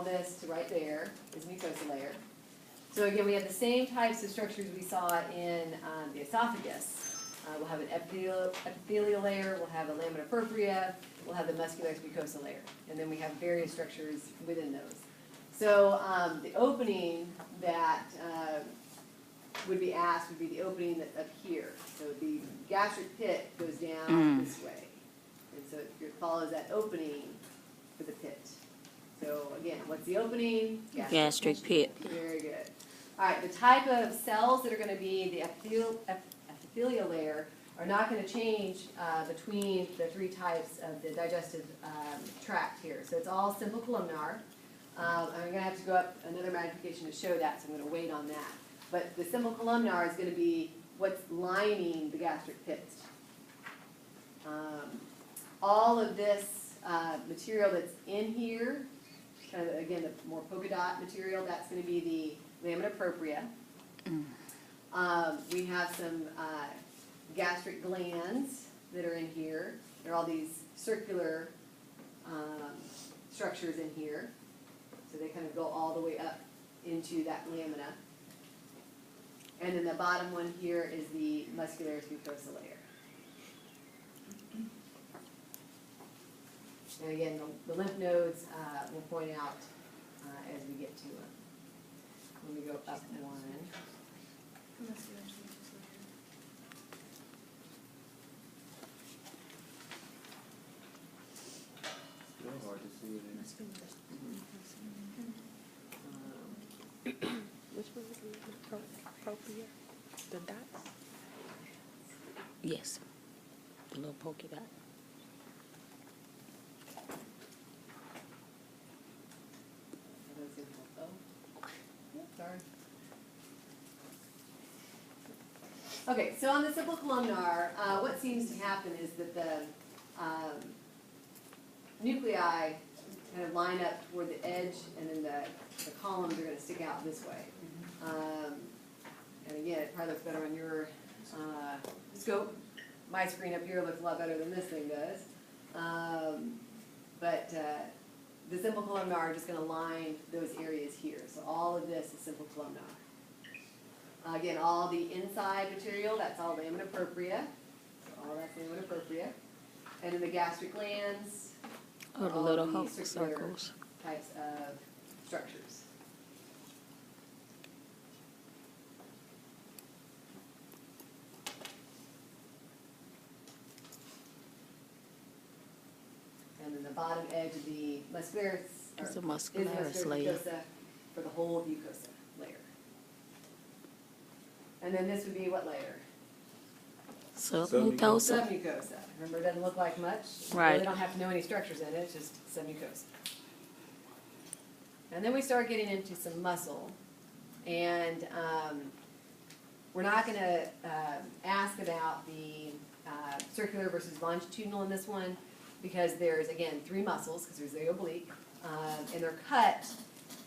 this to right there is mucosa layer. So again, we have the same types of structures we saw in the esophagus. We'll have an epithelial layer, we'll have a lamina propria, we'll have the muscularis mucosa layer, and then we have various structures within those. So the opening that would be asked would be the opening that's up here. So the gastric pit goes down this way, and so it follows that opening for the pit. So again, what's the opening? Gastric pit. Very good. All right, the type of cells that are going to be the epithelial layer are not going to change between the three types of the digestive tract here. So it's all simple columnar. I'm going to have to go up another magnification to show that, so I'm going to wait on that. But the simple columnar is going to be what's lining the gastric pit. All of this material that's in here, kind of, again, the more polka dot material, that's going to be the lamina propria. We have some gastric glands that are in here. There are all these circular structures in here. So they kind of go all the way up into that lamina. And then the bottom one here is the muscularis mucosa layer. And again, the lymph nodes we'll point out as we get to them. When we go up one. It's hard to see it in. Which one was the propria? The dots? Yes. The little polka dot. Sorry. Okay, so on the simple columnar, what seems to happen is that the nuclei kind of line up toward the edge, and then the columns are going to stick out this way. And again, it probably looks better on your scope. My screen up here looks a lot better than this thing does. But the simple columnar are just going to line those areas here. So all of this is simple columnar. Again, all the inside material, that's all lamina propria. So all that's lamina propria. And then the gastric glands, Oh, the all little the hook circular circles. types of structures. And then the bottom edge of the muscularis It's a is muscularis layer. mucosa for the whole mucosa layer. And then this would be what layer? Submucosa. Submucosa. Remember, it doesn't look like much. Right. Really don't have to know any structures in it. It's just submucosa. And then we start getting into some muscle. And we're not going to ask about the circular versus longitudinal in this one, because there's, again, three muscles, because there's the oblique, and they're cut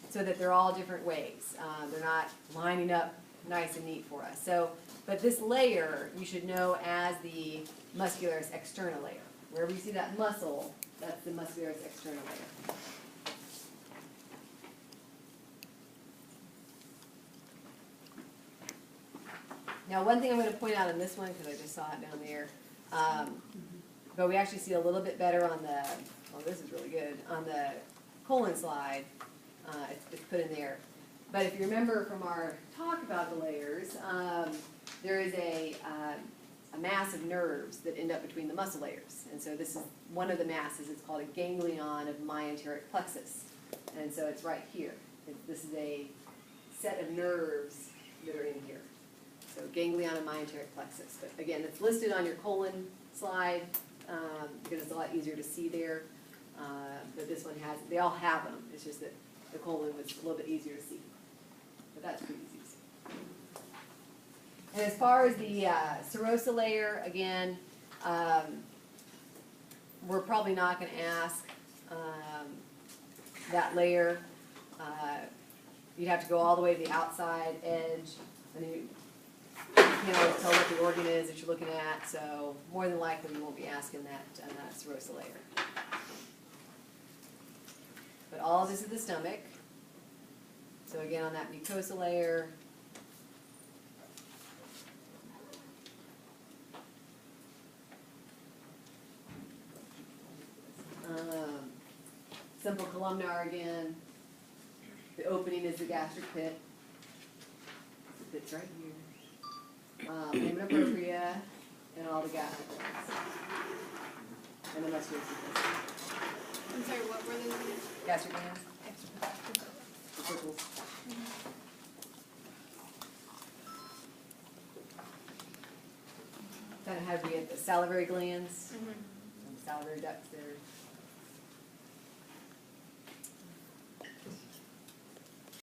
so that they're all different ways. They're not lining up nice and neat for us. So, but this layer you should know as the muscularis externa layer. Wherever you see that muscle, that's the muscularis externa layer. Now, one thing I'm going to point out in this one, because I just saw it down there, but we actually see a little bit better on the, oh, this is really good, on the colon slide, it's put in there. But if you remember from our talk about the layers, there is a mass of nerves that end up between the muscle layers. And so this is one of the masses. It's called a ganglion of myenteric plexus. And so it's right here. This is a set of nerves that are in here. So ganglion of myenteric plexus. But again, it's listed on your colon slide because it's a lot easier to see there. But this one has, they all have them. It's just that the colon was a little bit easier to see. But that's pretty easy to see. And as far as the serosa layer, again, we're probably not going to ask that layer. You'd have to go all the way to the outside edge. And you can't always tell what the organ is that you're looking at, so more than likely you won't be asking that serosa layer. But all this is the stomach. So again, on that mucosa layer. Simple columnar again. The opening is the gastric pit. It fits right here. Lamina propria and all the gastric glands. And the muscular secretions. I'm sorry, what were those again? Gastric glands, the circles. Kind of how we get the salivary glands, and salivary ducts there.